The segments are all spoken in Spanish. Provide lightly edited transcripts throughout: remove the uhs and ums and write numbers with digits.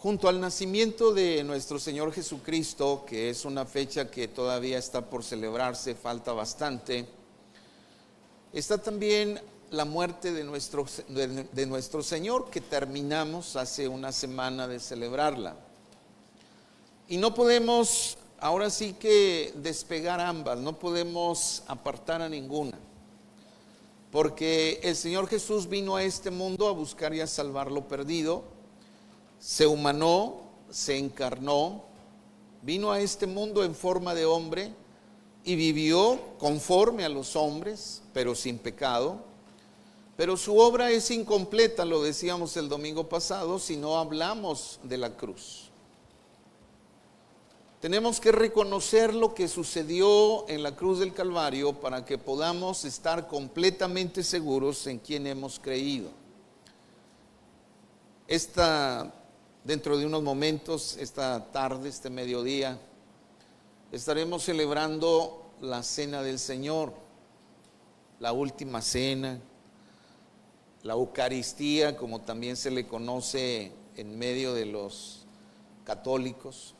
Junto al nacimiento de nuestro Señor Jesucristo, que es una fecha que todavía está por celebrarse, falta bastante, está también la muerte de nuestro Señor, que terminamos hace una semana de celebrarla. Y no podemos, ahora sí que despegar ambas, no podemos apartar a ninguna. Porque el Señor Jesús vino a este mundo a buscar y a salvar lo perdido. Se humanó, se encarnó, vino a este mundo en forma de hombre y vivió conforme a los hombres, pero sin pecado. Pero su obra es incompleta, lo decíamos el domingo pasado, si no hablamos de la cruz. Tenemos que reconocer lo que sucedió en la cruz del Calvario para que podamos estar completamente seguros en quién hemos creído. Dentro de unos momentos, esta tarde, este mediodía, estaremos celebrando la cena del Señor, la última cena, la Eucaristía, como también se le conoce en medio de los católicos.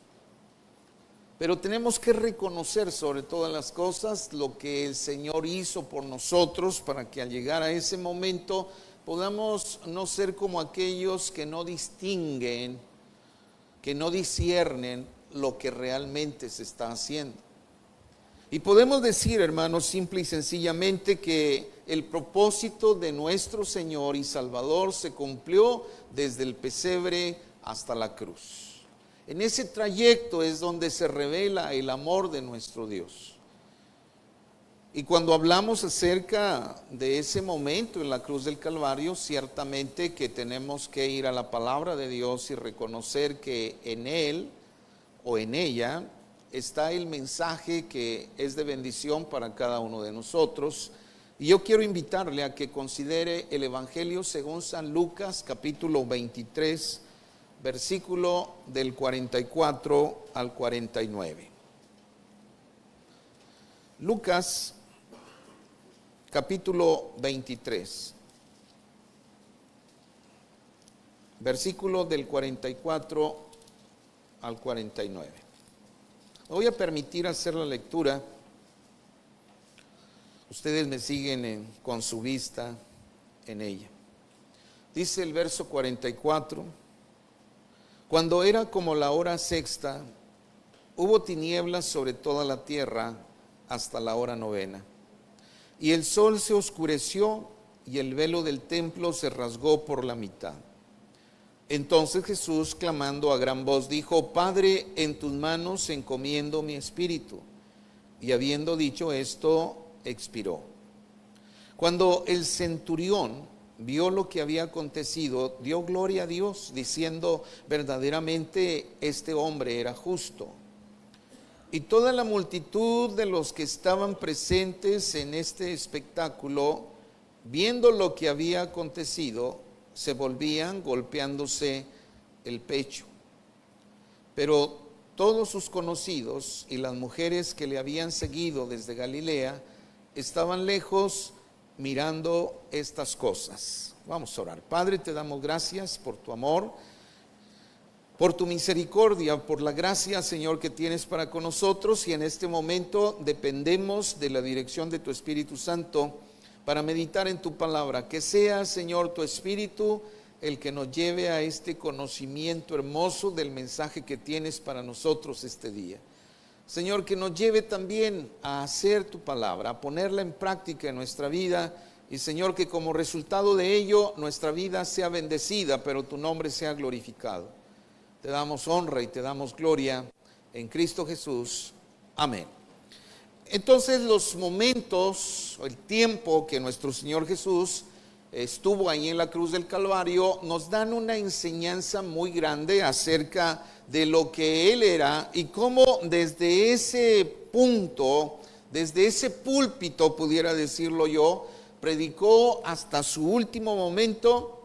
Pero tenemos que reconocer sobre todas las cosas lo que el Señor hizo por nosotros para que al llegar a ese momento podamos no ser como aquellos que no distinguen, que no disciernen lo que realmente se está haciendo. Y podemos decir, hermanos, simple y sencillamente que el propósito de nuestro Señor y Salvador se cumplió desde el pesebre hasta la cruz. En ese trayecto es donde se revela el amor de nuestro Dios. Y cuando hablamos acerca de ese momento en la cruz del Calvario, ciertamente que tenemos que ir a la palabra de Dios y reconocer que en Él o en ella está el mensaje que es de bendición para cada uno de nosotros. Y yo quiero invitarle a que considere el Evangelio según San Lucas, capítulo 23, versículo del 44 al 49. Lucas, capítulo 23, versículo del 44 al 49. Voy a permitir hacer la lectura. Ustedes me siguen con su vista en ella. Dice el verso 44: Cuando era como la hora sexta, hubo tinieblas sobre toda la tierra hasta la hora novena. Y el sol se oscureció y el velo del templo se rasgó por la mitad. Entonces Jesús, clamando a gran voz, dijo: Padre, en tus manos encomiendo mi espíritu. Y habiendo dicho esto, expiró. Cuando el centurión vio lo que había acontecido, dio gloria a Dios, diciendo: verdaderamente este hombre era justo. Y toda la multitud de los que estaban presentes en este espectáculo, viendo lo que había acontecido, se volvían golpeándose el pecho. Pero todos sus conocidos y las mujeres que le habían seguido desde Galilea estaban lejos mirando estas cosas. Vamos a orar. Padre, te damos gracias por tu amor, por tu misericordia, por la gracia, Señor, que tienes para con nosotros, y en este momento dependemos de la dirección de tu Espíritu Santo para meditar en tu palabra. Que sea, Señor, tu Espíritu el que nos lleve a este conocimiento hermoso del mensaje que tienes para nosotros este día. Señor, que nos lleve también a hacer tu palabra, a ponerla en práctica en nuestra vida, y Señor, que como resultado de ello nuestra vida sea bendecida, pero tu nombre sea glorificado. Te damos honra y te damos gloria en Cristo Jesús. Amén. Entonces, los momentos, el tiempo que nuestro Señor Jesús estuvo ahí en la cruz del Calvario, nos dan una enseñanza muy grande acerca de lo que Él era y cómo desde ese punto, desde ese púlpito, pudiera decirlo yo, predicó hasta su último momento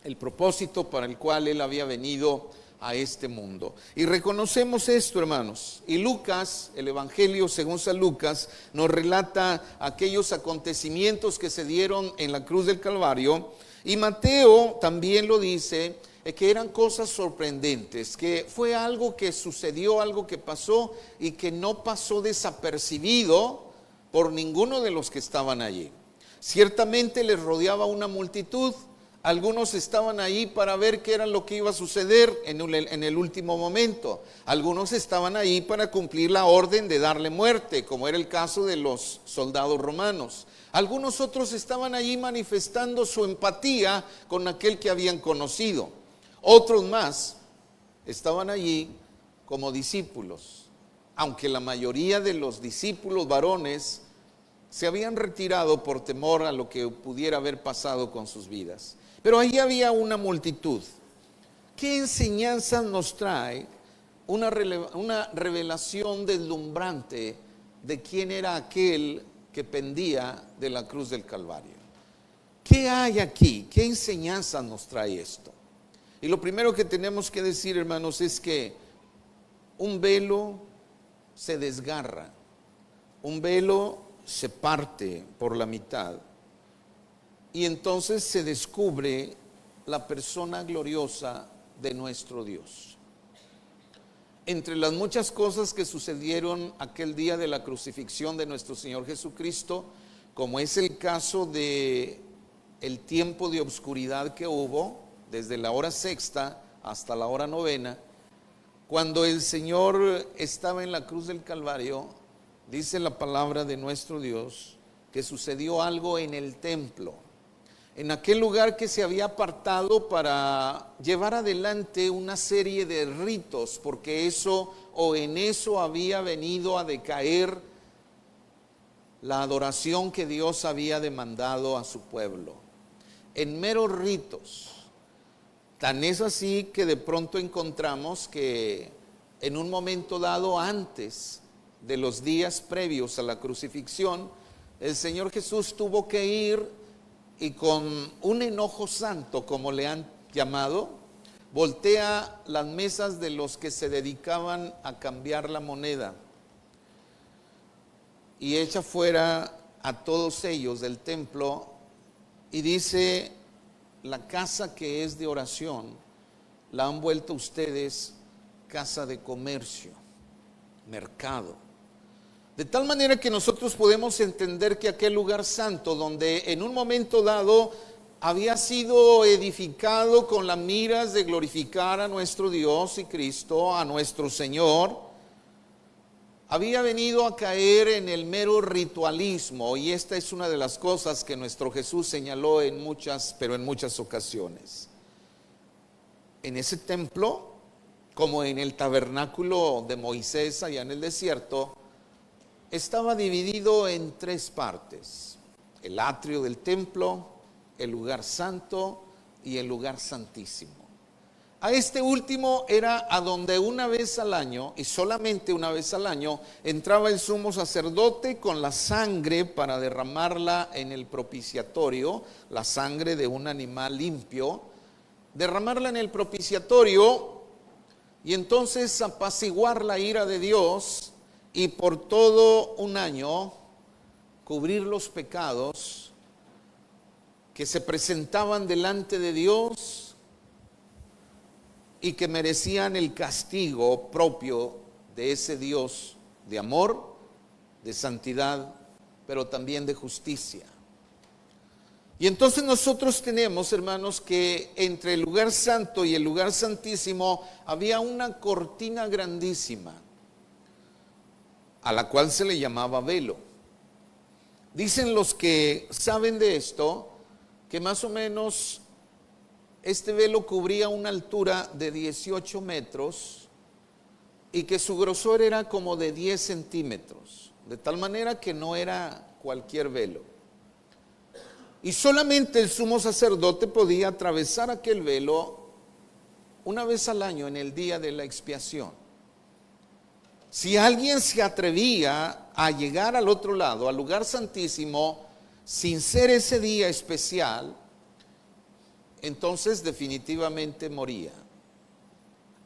el propósito para el cual Él había venido a este mundo. Y reconocemos esto, hermanos. Y Lucas, el Evangelio según San Lucas, nos relata aquellos acontecimientos que se dieron en la cruz del Calvario. Y Mateo también lo dice que eran cosas sorprendentes, que fue algo que sucedió, algo que pasó y que no pasó desapercibido por ninguno de los que estaban allí. Ciertamente les rodeaba una multitud. Algunos estaban ahí para ver qué era lo que iba a suceder en el último momento. Algunos estaban ahí para cumplir la orden de darle muerte, como era el caso de los soldados romanos. Algunos otros estaban allí manifestando su empatía con aquel que habían conocido. Otros más estaban allí como discípulos, aunque la mayoría de los discípulos varones se habían retirado por temor a lo que pudiera haber pasado con sus vidas. Pero ahí había una multitud. ¿Qué enseñanza nos trae una revelación deslumbrante de quién era aquel que pendía de la cruz del Calvario? ¿Qué hay aquí? ¿Qué enseñanza nos trae esto? Y lo primero que tenemos que decir, hermanos, es que un velo se desgarra, un velo se parte por la mitad y entonces se descubre la persona gloriosa de nuestro Dios. Entre las muchas cosas que sucedieron aquel día de la crucifixión de nuestro Señor Jesucristo, como es el caso de el tiempo de oscuridad que hubo desde la hora sexta hasta la hora novena, cuando el Señor estaba en la cruz del Calvario, dice la palabra de nuestro Dios que sucedió algo en el templo, en aquel lugar que se había apartado para llevar adelante una serie de ritos, porque en eso había venido a decaer la adoración que Dios había demandado a su pueblo, en meros ritos. Tan es así que de pronto encontramos que en un momento dado, antes de los días previos a la crucifixión, el Señor Jesús tuvo que ir y con un enojo santo, como le han llamado, voltea las mesas de los que se dedicaban a cambiar la moneda y echa fuera a todos ellos del templo y dice: la casa que es de oración la han vuelto ustedes casa de comercio, mercado. De tal manera que nosotros podemos entender que aquel lugar santo, donde en un momento dado había sido edificado con las miras de glorificar a nuestro Dios y Cristo, a nuestro Señor, había venido a caer en el mero ritualismo, y esta es una de las cosas que nuestro Jesús señaló en muchas ocasiones. En ese templo, como en el tabernáculo de Moisés allá en el desierto, estaba dividido en tres partes: el atrio del templo, el lugar santo y el lugar santísimo. A este último era a donde una vez al año, y solamente una vez al año, entraba el sumo sacerdote con la sangre para derramarla en el propiciatorio, la sangre de un animal limpio, derramarla en el propiciatorio y entonces apaciguar la ira de Dios y por todo un año cubrir los pecados que se presentaban delante de Dios y que merecían el castigo propio de ese Dios de amor, de santidad, pero también de justicia. Y entonces nosotros tenemos, hermanos, que entre el lugar santo y el lugar santísimo había una cortina grandísima, a la cual se le llamaba velo. Dicen los que saben de esto que más o menos este velo cubría una altura de 18 metros y que su grosor era como de 10 centímetros, de tal manera que no era cualquier velo. Y solamente el sumo sacerdote podía atravesar aquel velo una vez al año en el día de la expiación. Si alguien se atrevía a llegar al otro lado, al lugar santísimo, sin ser ese día especial, entonces definitivamente moría.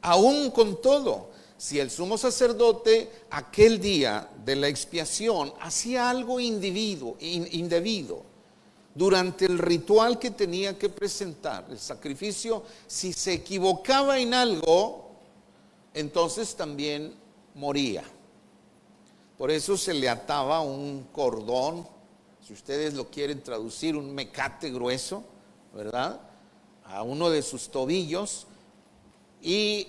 Aún con todo, si el sumo sacerdote aquel día de la expiación hacía algo indebido, durante el ritual que tenía que presentar, el sacrificio, si se equivocaba en algo, entonces también moría. Por eso se le ataba un cordón, si ustedes lo quieren traducir, un mecate grueso, ¿verdad?, a uno de sus tobillos, y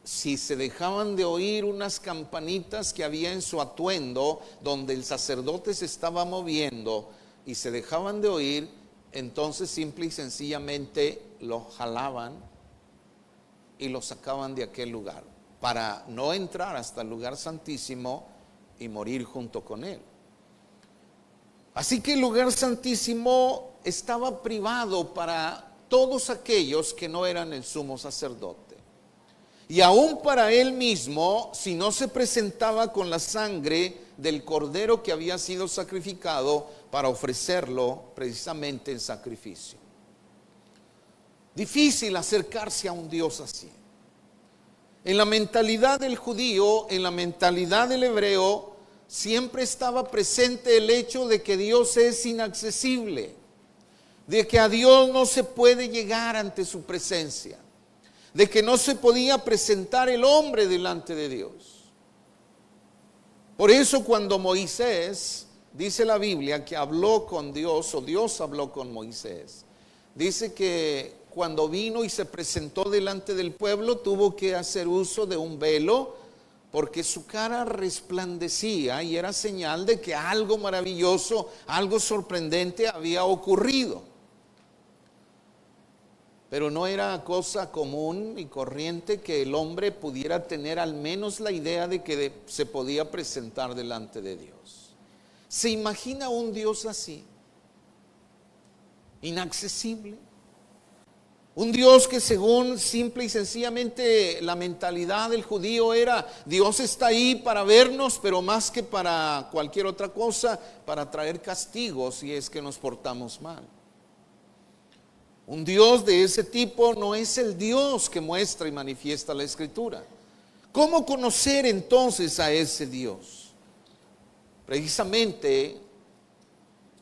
si se dejaban de oír unas campanitas que había en su atuendo, donde el sacerdote se estaba moviendo, y se dejaban de oír, entonces simple y sencillamente lo jalaban y lo sacaban de aquel lugar, para no entrar hasta el lugar santísimo y morir junto con él. Así que el lugar santísimo estaba privado para todos aquellos que no eran el sumo sacerdote. Y aún para él mismo, si no se presentaba con la sangre del cordero que había sido sacrificado para ofrecerlo precisamente en sacrificio. Difícil acercarse a un Dios así. En la mentalidad del judío, en la mentalidad del hebreo, siempre estaba presente el hecho de que Dios es inaccesible, de que a Dios no se puede llegar ante su presencia, de que no se podía presentar el hombre delante de Dios. Por eso cuando Moisés, dice la Biblia, que habló con Dios, o Dios habló con Moisés, dice que cuando vino y se presentó delante del pueblo, tuvo que hacer uso de un velo, porque su cara resplandecía y era señal de que algo maravilloso, algo sorprendente había ocurrido. Pero no era cosa común y corriente que el hombre pudiera tener al menos la idea de que se podía presentar delante de Dios. ¿Se imagina un Dios así? Inaccesible. Un Dios que según simple y sencillamente la mentalidad del judío era, Dios está ahí para vernos, pero más que para cualquier otra cosa, para traer castigos si es que nos portamos mal. Un Dios de ese tipo no es el Dios que muestra y manifiesta la Escritura. ¿Cómo conocer entonces a ese Dios? Precisamente,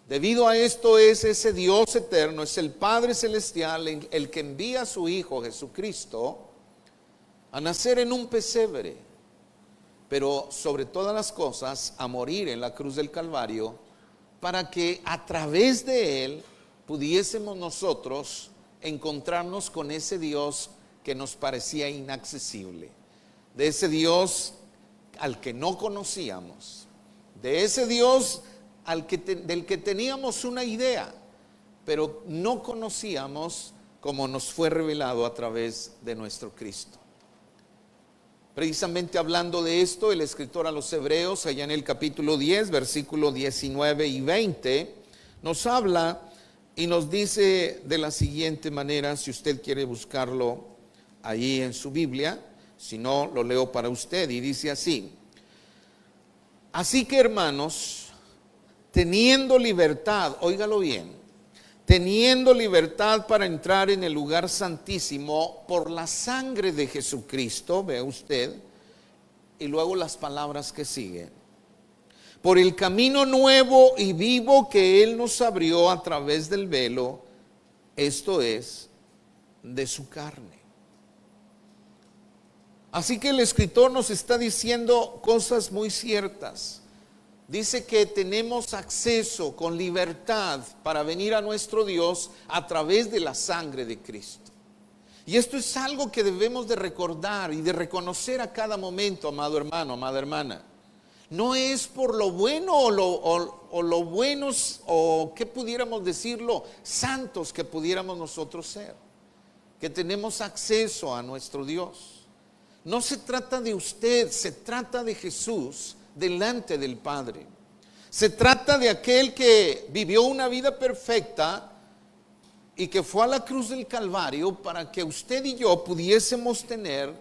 debido a esto es ese Dios eterno, es el Padre Celestial, el que envía a su Hijo Jesucristo a nacer en un pesebre, pero sobre todas las cosas a morir en la cruz del Calvario, para que a través de Él pudiésemos nosotros encontrarnos con ese Dios que nos parecía inaccesible, de ese Dios al que no conocíamos, de ese Dios del que teníamos una idea, pero no conocíamos, como nos fue revelado a través de nuestro Cristo. Precisamente hablando de esto, el escritor a los Hebreos, allá en el capítulo 10, versículo 19 y 20, nos habla y nos dice de la siguiente manera, si usted quiere buscarlo ahí en su Biblia, si no, lo leo para usted, y dice así: así que, hermanos, teniendo libertad, óigalo bien, teniendo libertad para entrar en el lugar santísimo por la sangre de Jesucristo, vea usted, y luego las palabras que siguen, por el camino nuevo y vivo que Él nos abrió a través del velo, esto es, de su carne. Así que el escritor nos está diciendo cosas muy ciertas. Dice que tenemos acceso con libertad para venir a nuestro Dios a través de la sangre de Cristo. Y esto es algo que debemos de recordar y de reconocer a cada momento, amado hermano, amada hermana. No es por lo bueno o lo buenos, o qué pudiéramos decirlo, santos que pudiéramos nosotros ser, que tenemos acceso a nuestro Dios. No se trata de usted, se trata de Jesús delante del Padre. Se trata de aquel que vivió una vida perfecta y que fue a la cruz del Calvario para que usted y yo pudiésemos tener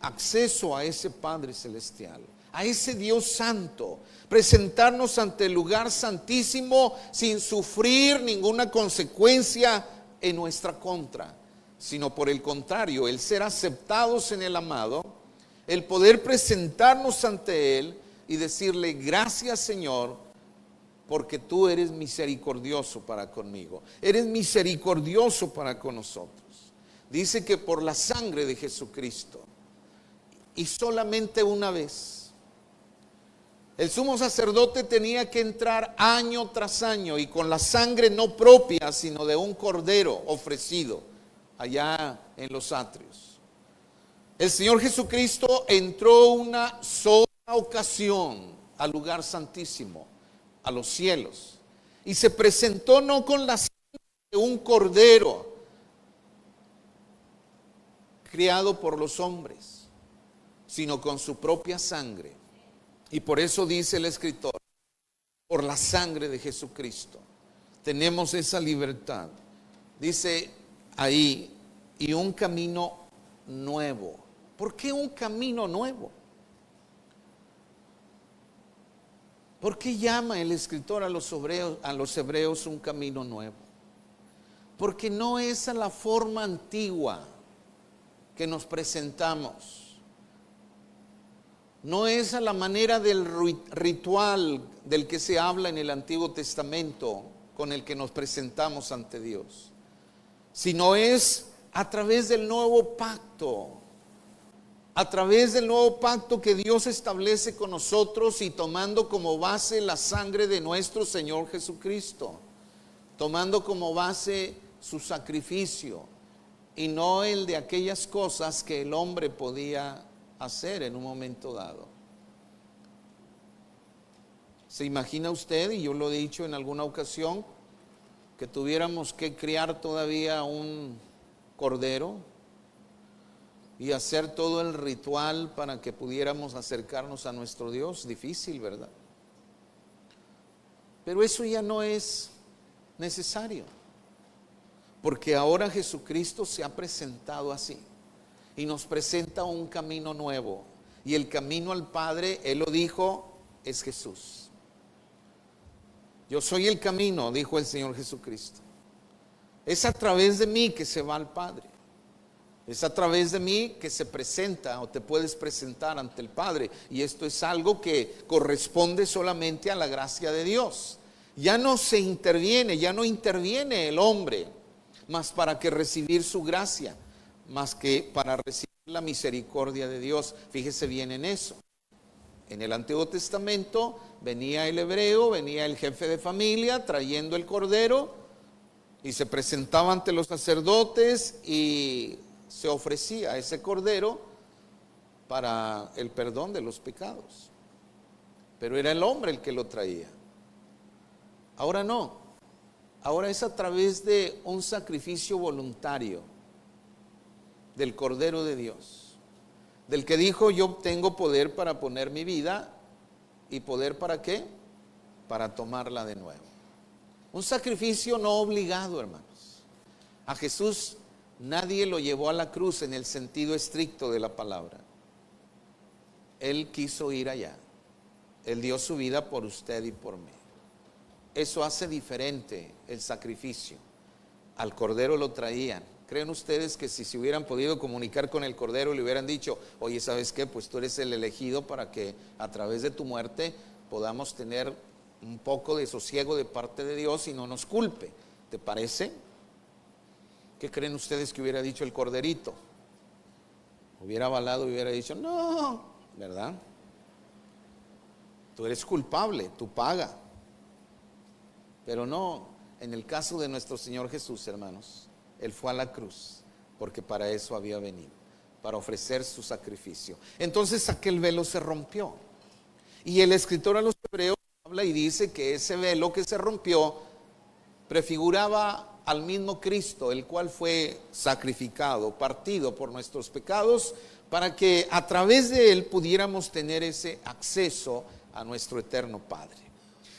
acceso a ese Padre Celestial, a ese Dios Santo, presentarnos ante el lugar santísimo sin sufrir ninguna consecuencia en nuestra contra, sino por el contrario, el ser aceptados en el amado, el poder presentarnos ante Él y decirle: gracias, Señor, porque tú eres misericordioso para conmigo, eres misericordioso para con nosotros. Dice que por la sangre de Jesucristo, y solamente una vez, el sumo sacerdote tenía que entrar año tras año y con la sangre no propia, sino de un cordero ofrecido allá en los atrios. El Señor Jesucristo entró una sola ocasión al lugar santísimo, a los cielos, y se presentó no con la sangre de un cordero criado por los hombres, sino con su propia sangre. Y por eso dice el escritor, por la sangre de Jesucristo tenemos esa libertad. Dice ahí, y un camino nuevo. ¿Por qué un camino nuevo? ¿Por qué llama el escritor a los hebreos un camino nuevo? Porque no es a la forma antigua que nos presentamos. No es a la manera del ritual del que se habla en el Antiguo Testamento con el que nos presentamos ante Dios, sino es a través del nuevo pacto, a través del nuevo pacto que Dios establece con nosotros y tomando como base la sangre de nuestro Señor Jesucristo, tomando como base su sacrificio y no el de aquellas cosas que el hombre podía hacer en un momento dado. ¿Se imagina usted, y yo lo he dicho en alguna ocasión, que tuviéramos que criar todavía un cordero y hacer todo el ritual para que pudiéramos acercarnos a nuestro Dios? Difícil, ¿verdad? Pero eso ya no es necesario, porque ahora Jesucristo se ha presentado así y nos presenta un camino nuevo, y el camino al Padre, Él lo dijo, es Jesús. Yo soy el camino, dijo el Señor Jesucristo. Es a través de mí que se va al Padre. Es a través de mí que se presenta o te puedes presentar ante el Padre. Y esto es algo que corresponde solamente a la gracia de Dios. Ya no se interviene, ya no interviene el hombre, más para que recibir su gracia, más que para recibir la misericordia de Dios. Fíjese bien en eso. En el Antiguo Testamento venía el hebreo, venía el jefe de familia trayendo el cordero y se presentaba ante los sacerdotes y se ofrecía ese cordero para el perdón de los pecados. Pero era el hombre el que lo traía. Ahora no. Ahora es a través de un sacrificio voluntario del Cordero de Dios, del que dijo: yo tengo poder para poner mi vida. ¿Y poder para qué? Para tomarla de nuevo. Un sacrificio no obligado, hermanos. A Jesús nadie lo llevó a la cruz en el sentido estricto de la palabra. Él quiso ir allá. Él dio su vida por usted y por mí. Eso hace diferente el sacrificio. Al Cordero lo traían. ¿Creen ustedes que si se hubieran podido comunicar con el Cordero le hubieran dicho: oye, ¿sabes qué? Pues tú eres el elegido para que a través de tu muerte podamos tener un poco de sosiego de parte de Dios y no nos culpe? ¿Te parece? ¿Qué creen ustedes que hubiera dicho el Corderito? Hubiera avalado y hubiera dicho: no, ¿verdad? Tú eres culpable, tú paga. Pero no, en el caso de nuestro Señor Jesús, hermanos, Él fue a la cruz porque para eso había venido, para ofrecer su sacrificio. Entonces aquel velo se rompió, y el escritor a los hebreos habla y dice que ese velo que se rompió prefiguraba al mismo Cristo, el cual fue sacrificado, partido por nuestros pecados, para que a través de Él pudiéramos tener ese acceso a nuestro eterno Padre.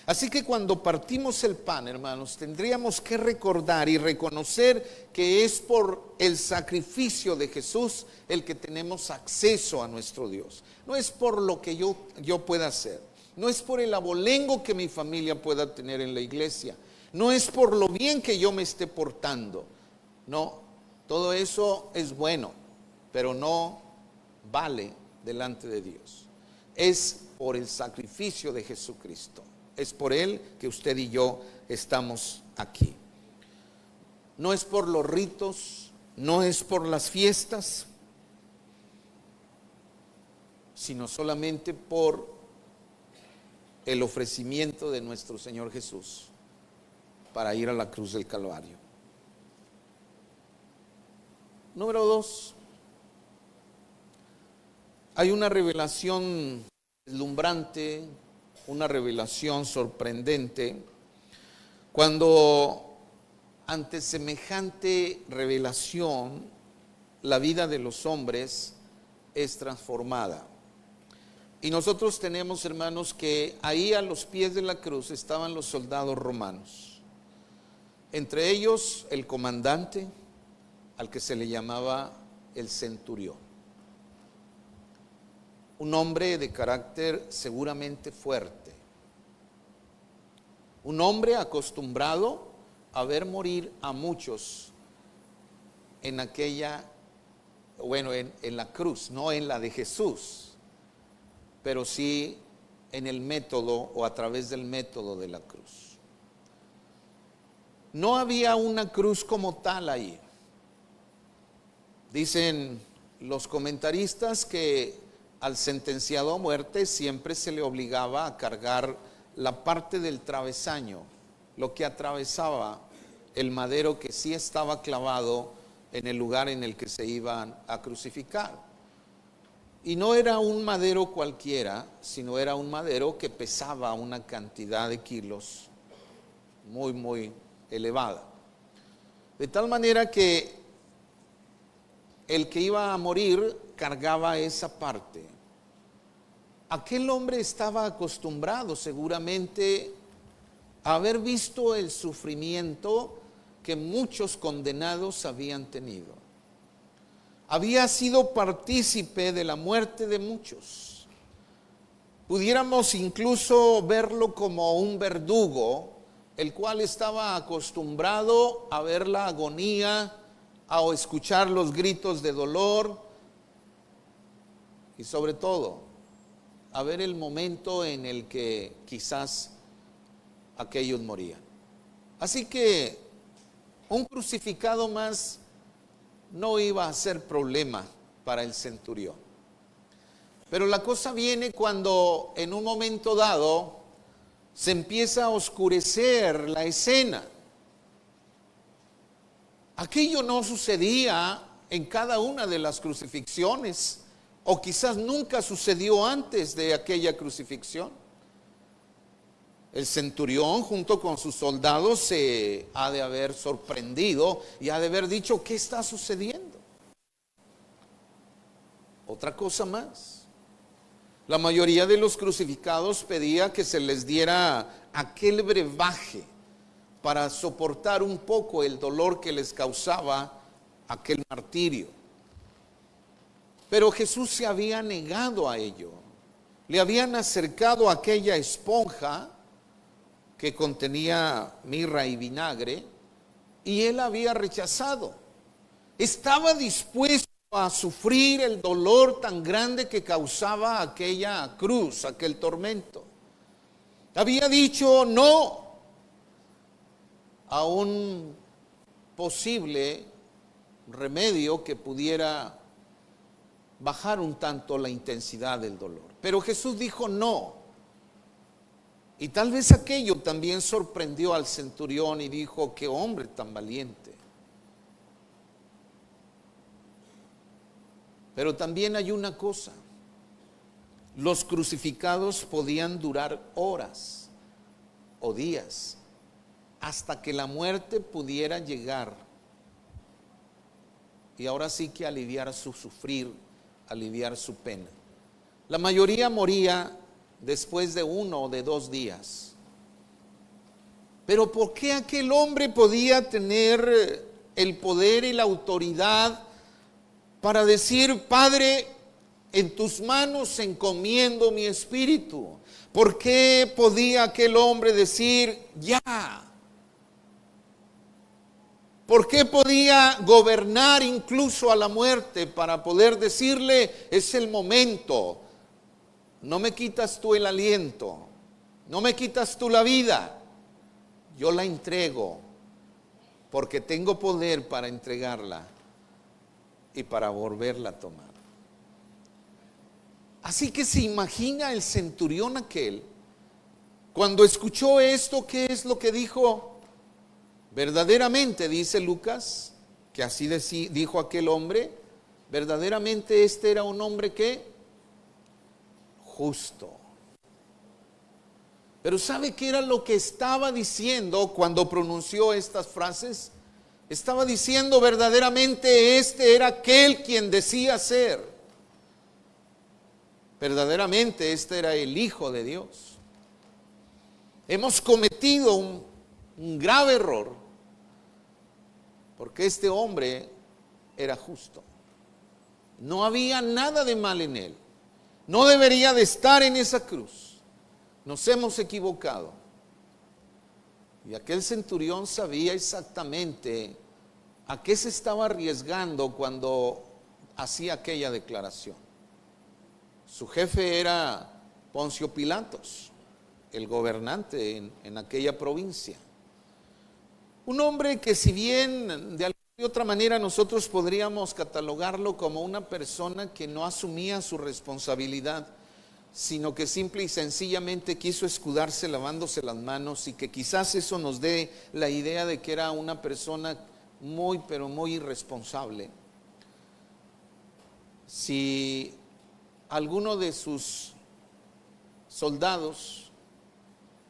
Así que cuando partimos el pan, hermanos, tendríamos que recordar y reconocer que es por el sacrificio de Jesús el que tenemos acceso a nuestro Dios. No es por lo que yo pueda hacer, no es por el abolengo que mi familia pueda tener en la iglesia, no es por lo bien que yo me esté portando. No, todo eso es bueno, pero no vale delante de Dios. Es por el sacrificio de Jesucristo. Es por Él que usted y yo estamos aquí. No es por los ritos, no es por las fiestas, sino solamente por el ofrecimiento de nuestro Señor Jesús para ir a la cruz del Calvario. Número 2, hay una revelación deslumbrante, una revelación sorprendente, cuando ante semejante revelación la vida de los hombres es transformada. Y nosotros tenemos, hermanos, que ahí a los pies de la cruz estaban los soldados romanos, entre ellos el comandante, al que se le llamaba el centurión, un hombre de carácter seguramente fuerte, un hombre acostumbrado a ver morir a muchos en aquella, bueno, en la cruz, no en la de Jesús, pero sí en el método o a través del método de la cruz. No había una cruz como tal ahí. Dicen los comentaristas que al sentenciado a muerte siempre se le obligaba a cargar la parte del travesaño, lo que atravesaba el madero que sí estaba clavado en el lugar en el que se iban a crucificar. Y no era un madero cualquiera, sino era un madero que pesaba una cantidad de kilos muy, muy elevada. De tal manera que el que iba a morir cargaba esa parte. Aquel hombre estaba acostumbrado seguramente a haber visto el sufrimiento que muchos condenados habían tenido. Había sido partícipe de la muerte de muchos. Pudiéramos incluso verlo como un verdugo, el cual estaba acostumbrado a ver la agonía, a escuchar los gritos de dolor y sobre todo a ver el momento en el que quizás aquellos morían. Así que un crucificado más no iba a ser problema para el centurión. Pero la cosa viene cuando en un momento dado se empieza a oscurecer la escena. Aquello no sucedía en cada una de las crucifixiones, o quizás nunca sucedió antes de aquella crucifixión. El centurión junto con sus soldados se ha de haber sorprendido y ha de haber dicho: ¿qué está sucediendo? Otra cosa más. La mayoría de los crucificados pedía que se les diera aquel brebaje para soportar un poco el dolor que les causaba aquel martirio. Pero Jesús se había negado a ello. Le habían acercado aquella esponja que contenía mirra y vinagre, y él había rechazado. Estaba dispuesto a sufrir el dolor tan grande que causaba aquella cruz, aquel tormento. Había dicho no a un posible remedio que pudiera bajar un tanto la intensidad del dolor. Pero Jesús dijo no. Y tal vez aquello también sorprendió al centurión y dijo: qué hombre tan valiente. Pero también hay una cosa: los crucificados podían durar horas o días hasta que la muerte pudiera llegar y ahora sí que aliviar su sufrir, aliviar su pena. La mayoría moría después de 1 o de 2 días. Pero ¿por qué aquel hombre podía tener el poder y la autoridad para decir: Padre, en tus manos encomiendo mi espíritu? ¿Por qué podía aquel hombre decir ya? ¿Por qué podía gobernar incluso a la muerte para poder decirle: es el momento, no me quitas tú el aliento, no me quitas tú la vida, yo la entrego, porque tengo poder para entregarla y para volverla a tomar. Así que se imagina el centurión aquel, cuando escuchó esto, ¿qué es lo que dijo? Verdaderamente, dice Lucas, que así dijo aquel hombre, verdaderamente este era un hombre que justo. Pero ¿sabe qué era lo que estaba diciendo cuando pronunció estas frases? Estaba diciendo verdaderamente este era aquel quien decía ser. Verdaderamente este era el Hijo de Dios. Hemos cometido un grave error, porque este hombre era justo. No había nada de mal en él. No debería de estar en esa cruz. Nos hemos equivocado. Y aquel centurión sabía exactamente a qué se estaba arriesgando cuando hacía aquella declaración. Su jefe era Poncio Pilatos, el gobernante en aquella provincia. Un hombre que, si bien de alguna u otra manera nosotros podríamos catalogarlo como una persona que no asumía su responsabilidad, sino que simple y sencillamente quiso escudarse lavándose las manos, y que quizás eso nos dé la idea de que era una persona muy, pero muy irresponsable. Si alguno de sus soldados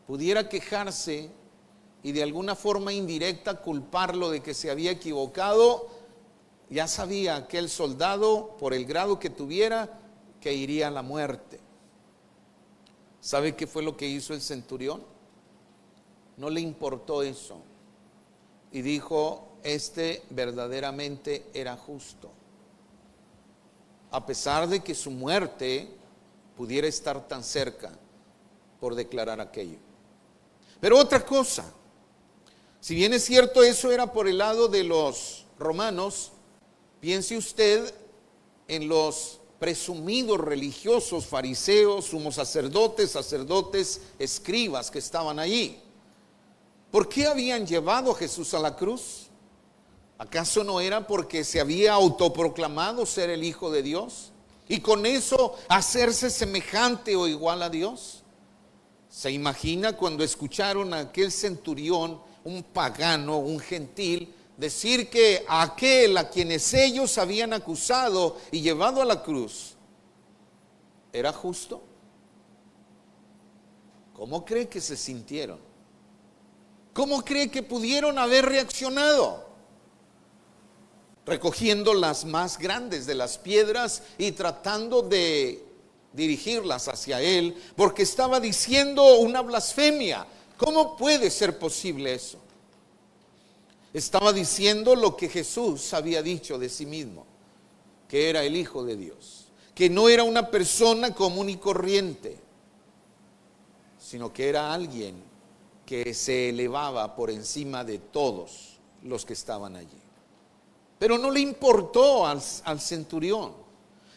pudiera quejarse y de alguna forma indirecta culparlo de que se había equivocado, ya sabía aquel soldado, por el grado que tuviera, que iría a la muerte. ¿Sabe qué fue lo que hizo el centurión? No le importó eso y dijo: este verdaderamente era justo, a pesar de que su muerte pudiera estar tan cerca por declarar aquello. Pero otra cosa, si bien es cierto eso era por el lado de los romanos, piense usted en los presumidos religiosos, fariseos, sumos sacerdotes, escribas que estaban allí. ¿Por qué habían llevado a Jesús a la cruz? ¿Acaso no era porque se había autoproclamado ser el Hijo de Dios y con eso hacerse semejante o igual a Dios? ¿Se imagina cuando escucharon a aquel centurión, un pagano, un gentil, decir que aquel a quienes ellos habían acusado y llevado a la cruz era justo? ¿Cómo cree que se sintieron? ¿Cómo cree que pudieron haber reaccionado? Recogiendo las más grandes de las piedras y tratando de dirigirlas hacia él, porque estaba diciendo una blasfemia. ¿Cómo puede ser posible eso? Estaba diciendo lo que Jesús había dicho de sí mismo, que era el Hijo de Dios, que no era una persona común y corriente, sino que era alguien que se elevaba por encima de todos los que estaban allí. Pero no le importó al centurión.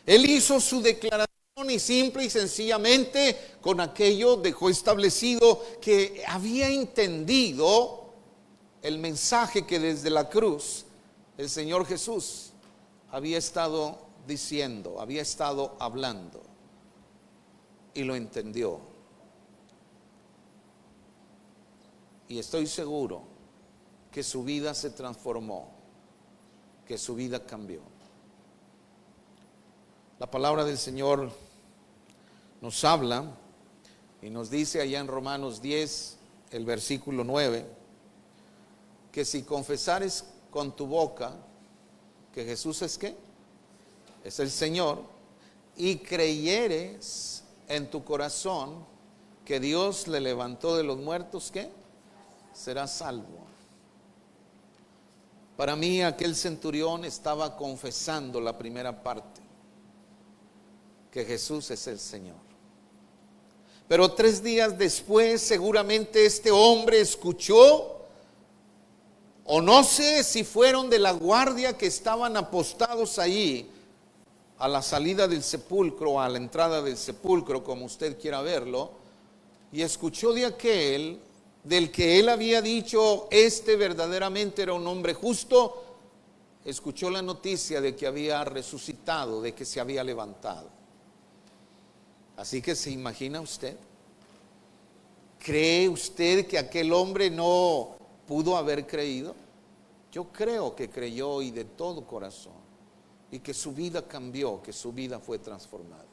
Él hizo su declaración y simple y sencillamente con aquello dejó establecido que había entendido el mensaje que desde la cruz el Señor Jesús había estado diciendo, había estado hablando, y lo entendió. Y estoy seguro que su vida se transformó, que su vida cambió. La palabra del Señor nos habla y nos dice allá en Romanos 10, el versículo 9, que si confesares con tu boca que Jesús es ¿qué? Es el Señor, y creyeres en tu corazón que Dios le levantó de los muertos, ¿qué? Serás salvo. Para mí aquel centurión estaba confesando la primera parte, que Jesús es el Señor. Pero 3 días después seguramente este hombre escuchó, o no sé si fueron de la guardia que estaban apostados allí a la salida del sepulcro, a la entrada del sepulcro, como usted quiera verlo, y escuchó de aquel del que él había dicho, este verdaderamente era un hombre justo, escuchó la noticia de que había resucitado, de que se había levantado. Así que se imagina usted, ¿cree usted que aquel hombre no pudo haber creído? Yo creo que creyó, y de todo corazón, y que su vida cambió, que su vida fue transformada.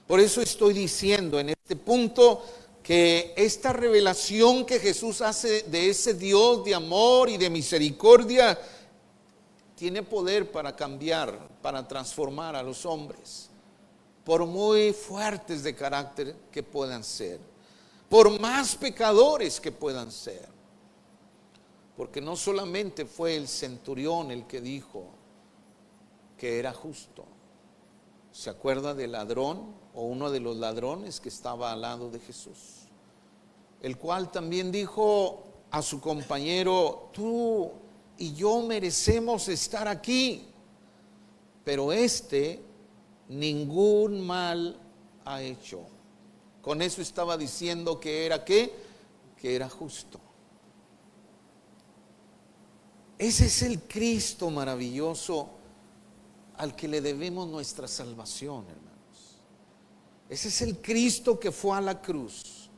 Por eso estoy diciendo en este punto que esta revelación que Jesús hace de ese Dios de amor y de misericordia tiene poder para cambiar, para transformar a los hombres, por muy fuertes de carácter que puedan ser, por más pecadores que puedan ser. Porque no solamente fue el centurión el que dijo que era justo. ¿Se acuerda del ladrón o uno de los ladrones que estaba al lado de Jesús? El cual también dijo a su compañero, tú y yo merecemos estar aquí, pero este ningún mal ha hecho. Con eso estaba diciendo que era ¿qué? Que era justo. Ese es el Cristo maravilloso al que le debemos nuestra salvación, hermanos. Ese es el Cristo que fue a la cruz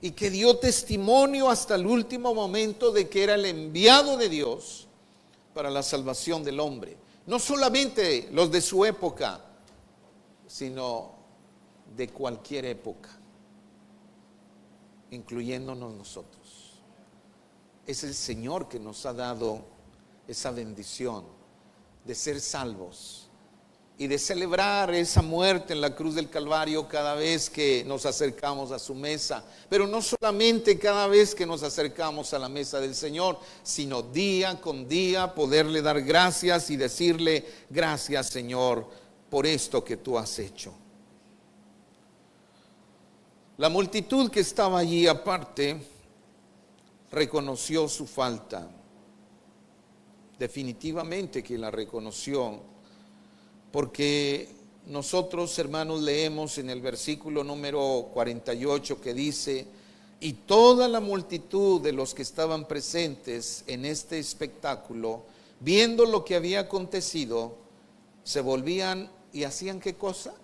y que dio testimonio hasta el último momento de que era el enviado de Dios para la salvación del hombre. No solamente los de su época, sino de cualquier época, incluyéndonos nosotros. Es el Señor que nos ha dado esa bendición de ser salvos y de celebrar esa muerte en la cruz del Calvario cada vez que nos acercamos a su mesa. Pero no solamente cada vez que nos acercamos a la mesa del Señor, sino día con día poderle dar gracias y decirle, gracias Señor por esto que tú has hecho. La multitud que estaba allí aparte reconoció su falta. Definitivamente que la reconoció, porque nosotros, hermanos, leemos en el versículo número 48 que dice, y toda la multitud de los que estaban presentes en este espectáculo, viendo lo que había acontecido, se volvían y hacían ¿qué cosa?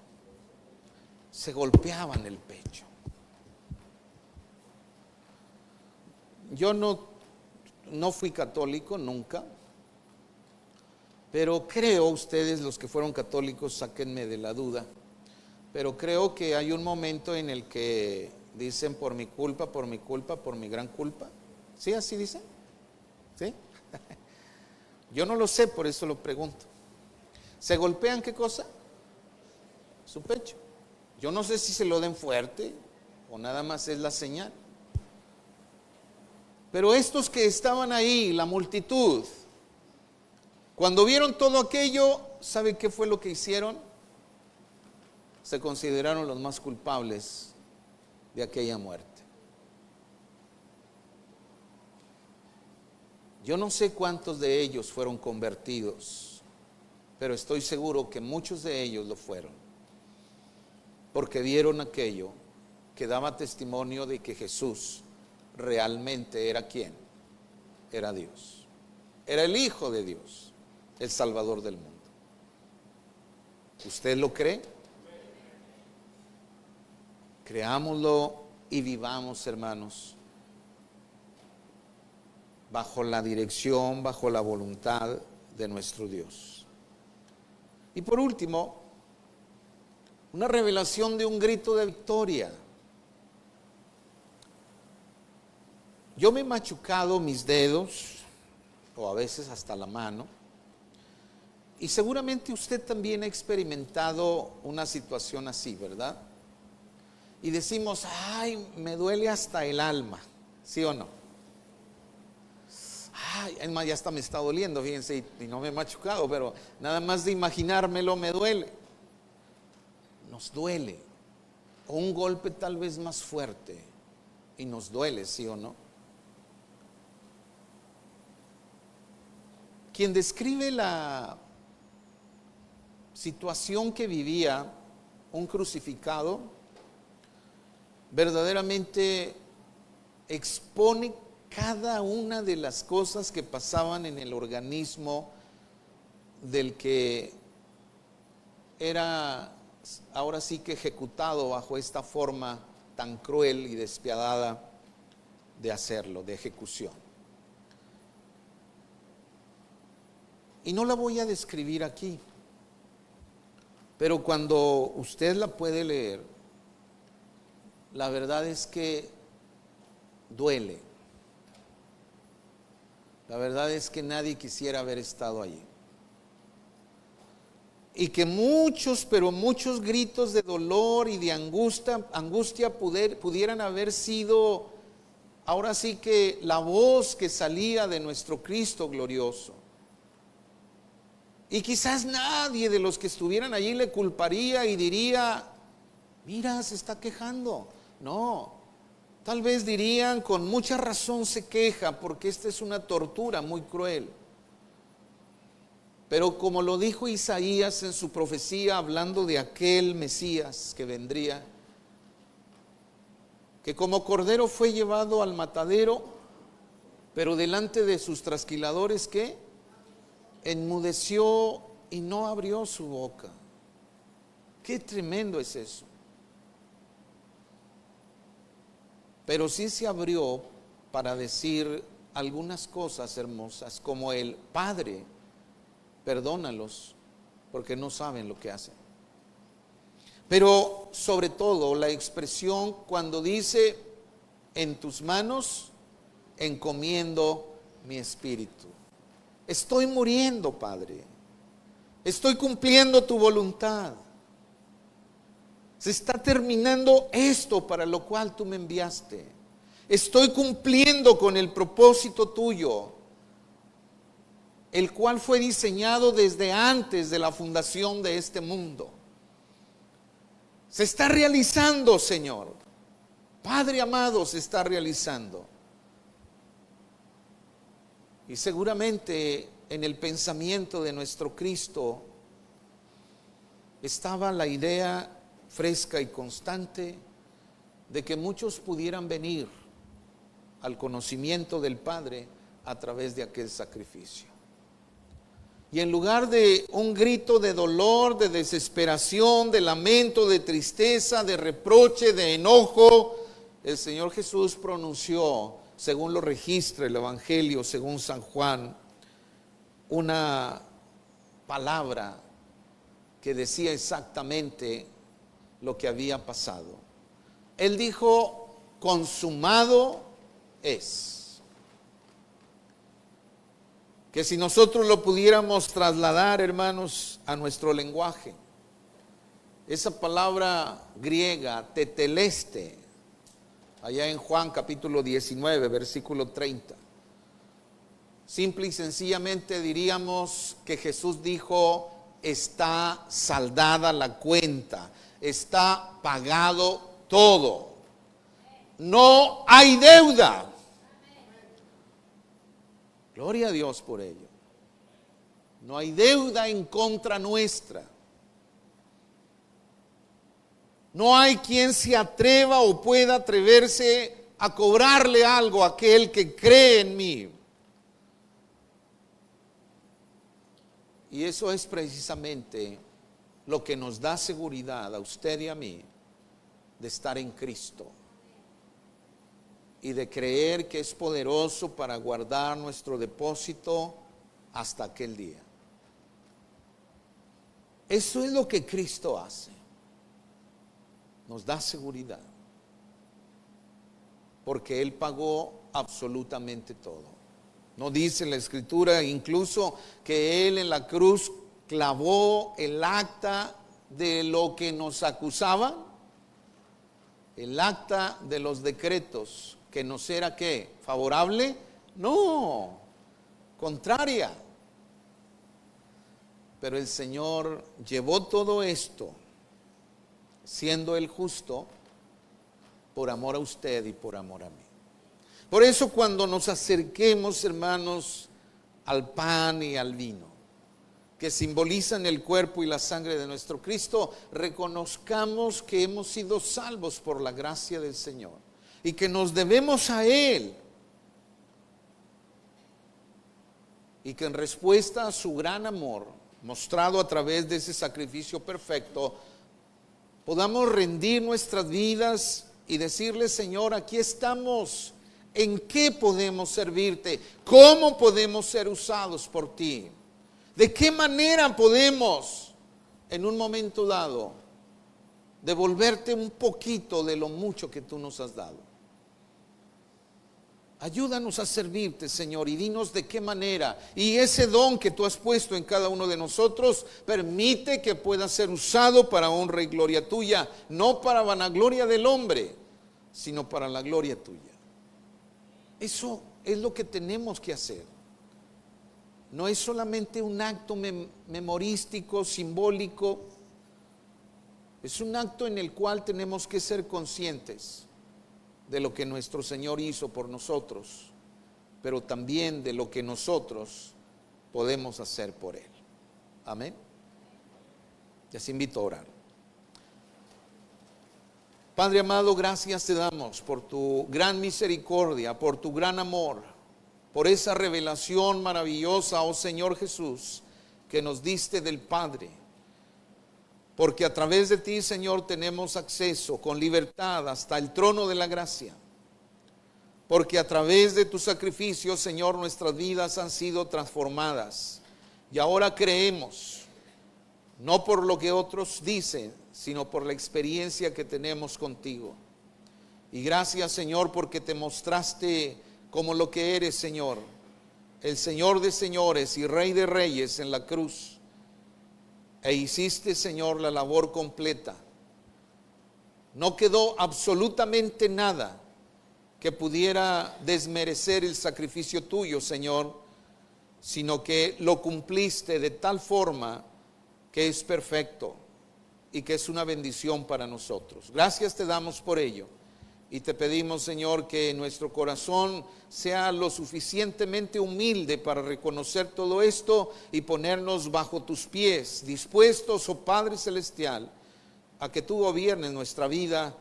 Se golpeaban el pecho. Yo no fui católico nunca, pero creo, ustedes los que fueron católicos, sáquenme de la duda, pero creo que hay un momento en el que dicen por mi culpa, por mi culpa, por mi gran culpa. ¿Sí? ¿Así dicen? ¿Sí? Yo no lo sé, por eso lo pregunto. ¿Se golpean qué cosa? Su pecho. Yo no sé si se lo den fuerte o nada más es la señal. Pero estos que estaban ahí, la multitud, cuando vieron todo aquello, ¿sabe qué fue lo que hicieron? Se consideraron los más culpables de aquella muerte. Yo no sé cuántos de ellos fueron convertidos, pero estoy seguro que muchos de ellos lo fueron, porque vieron aquello que daba testimonio de que Jesús realmente era ¿quién? Era Dios. Era el Hijo de Dios, el Salvador del mundo. ¿Usted lo cree? Creámoslo y vivamos, hermanos, bajo la dirección, bajo la voluntad de nuestro Dios. Y por último, una revelación de un grito de victoria. Yo me he machucado mis dedos, o a veces hasta la mano, y seguramente usted también ha experimentado una situación así, ¿verdad? Y decimos, ay, me duele hasta el alma, ¿sí o no? Ay, es más, ya hasta me está doliendo, fíjense, y no me he machucado, pero nada más de imaginármelo me duele. Nos duele, o un golpe tal vez más fuerte, y nos duele, ¿sí o no? Quien describe la situación que vivía un crucificado, verdaderamente expone cada una de las cosas que pasaban en el organismo del que era ahora sí que ejecutado bajo esta forma tan cruel y despiadada de hacerlo, de ejecución. Y no la voy a describir aquí, pero cuando usted la puede leer, la verdad es que duele. La verdad es que nadie quisiera haber estado allí. Y que muchos, pero muchos gritos de dolor y de angustia pudieran haber sido, ahora sí que la voz que salía de nuestro Cristo glorioso. Y quizás nadie de los que estuvieran allí le culparía y diría, mira, se está quejando. No, tal vez dirían, con mucha razón se queja porque esta es una tortura muy cruel. Pero como lo dijo Isaías en su profecía, hablando de aquel Mesías que vendría, que como cordero fue llevado al matadero, pero delante de sus trasquiladores, ¿qué? Enmudeció y no abrió su boca. Qué tremendo es eso. Pero sí se abrió para decir algunas cosas hermosas, como el Padre, perdónalos, porque no saben lo que hacen. Pero sobre todo la expresión cuando dice, en tus manos encomiendo mi espíritu. Estoy muriendo, Padre. Estoy cumpliendo tu voluntad. Se está terminando esto para lo cual tú me enviaste. Estoy cumpliendo con el propósito tuyo, el cual fue diseñado desde antes de la fundación de este mundo. Se está realizando, Señor. Padre amado, se está realizando. Y seguramente en el pensamiento de nuestro Cristo estaba la idea fresca y constante de que muchos pudieran venir al conocimiento del Padre a través de aquel sacrificio. Y en lugar de un grito de dolor, de desesperación, de lamento, de tristeza, de reproche, de enojo, el Señor Jesús pronunció, según lo registra el Evangelio, según San Juan, una palabra que decía exactamente lo que había pasado. Él dijo, consumado es. Que si nosotros lo pudiéramos trasladar, hermanos, a nuestro lenguaje, esa palabra griega, teteleste, allá en Juan capítulo 19, versículo 30, simple y sencillamente diríamos que Jesús dijo, está saldada la cuenta, está pagado todo, no hay deuda. Gloria a Dios por ello. No hay deuda en contra nuestra. No hay quien se atreva o pueda atreverse a cobrarle algo a aquel que cree en mí. Y eso es precisamente lo que nos da seguridad a usted y a mí de estar en Cristo y de creer que es poderoso para guardar nuestro depósito hasta aquel día. Eso es lo que Cristo hace. Nos da seguridad. Porque Él pagó absolutamente todo. No dice la Escritura incluso que Él en la cruz clavó el acta de lo que nos acusaba, el acta de los decretos que nos era ¿qué? ¿Favorable? No, contraria. Pero el Señor llevó todo esto, siendo Él justo, por amor a usted y por amor a mí. Por eso cuando nos acerquemos, hermanos, al pan y al vino, que simbolizan el cuerpo y la sangre de nuestro Cristo, reconozcamos que hemos sido salvos por la gracia del Señor y que nos debemos a Él. Y que en respuesta a su gran amor, mostrado a través de ese sacrificio perfecto, podamos rendir nuestras vidas y decirle: Señor, aquí estamos. ¿En qué podemos servirte? ¿Cómo podemos ser usados por ti? ¿De qué manera podemos, en un momento dado, devolverte un poquito de lo mucho que tú nos has dado? Ayúdanos a servirte, Señor, y dinos de qué manera. Y ese don que tú has puesto en cada uno de nosotros, permite que pueda ser usado para honra y gloria tuya, no para vanagloria del hombre, sino para la gloria tuya. Eso es lo que tenemos que hacer. No es solamente un acto memorístico, simbólico. Es un acto en el cual tenemos que ser conscientes de lo que nuestro Señor hizo por nosotros, pero también de lo que nosotros podemos hacer por Él. Amén. Les invito a orar. Padre amado, gracias te damos por tu gran misericordia, por tu gran amor, por esa revelación maravillosa, oh Señor Jesús, que nos diste del Padre. Porque a través de ti, Señor, tenemos acceso con libertad hasta el trono de la gracia. Porque a través de tu sacrificio, Señor, nuestras vidas han sido transformadas. Y ahora creemos, no por lo que otros dicen, sino por la experiencia que tenemos contigo. Y gracias, Señor, porque te mostraste como lo que eres, Señor, el Señor de señores y Rey de reyes en la cruz. E hiciste, Señor, la labor completa. No quedó absolutamente nada que pudiera desmerecer el sacrificio tuyo, Señor, sino que lo cumpliste de tal forma que es perfecto y que es una bendición para nosotros. Gracias te damos por ello. Y te pedimos, Señor, que nuestro corazón sea lo suficientemente humilde para reconocer todo esto y ponernos bajo tus pies, dispuestos, oh Padre Celestial, a que tú gobiernes nuestra vida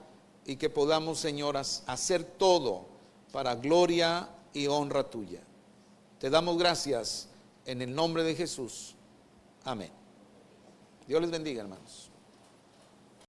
y que podamos, Señor, hacer todo para gloria y honra tuya. Te damos gracias en el nombre de Jesús. Amén. Dios les bendiga, hermanos.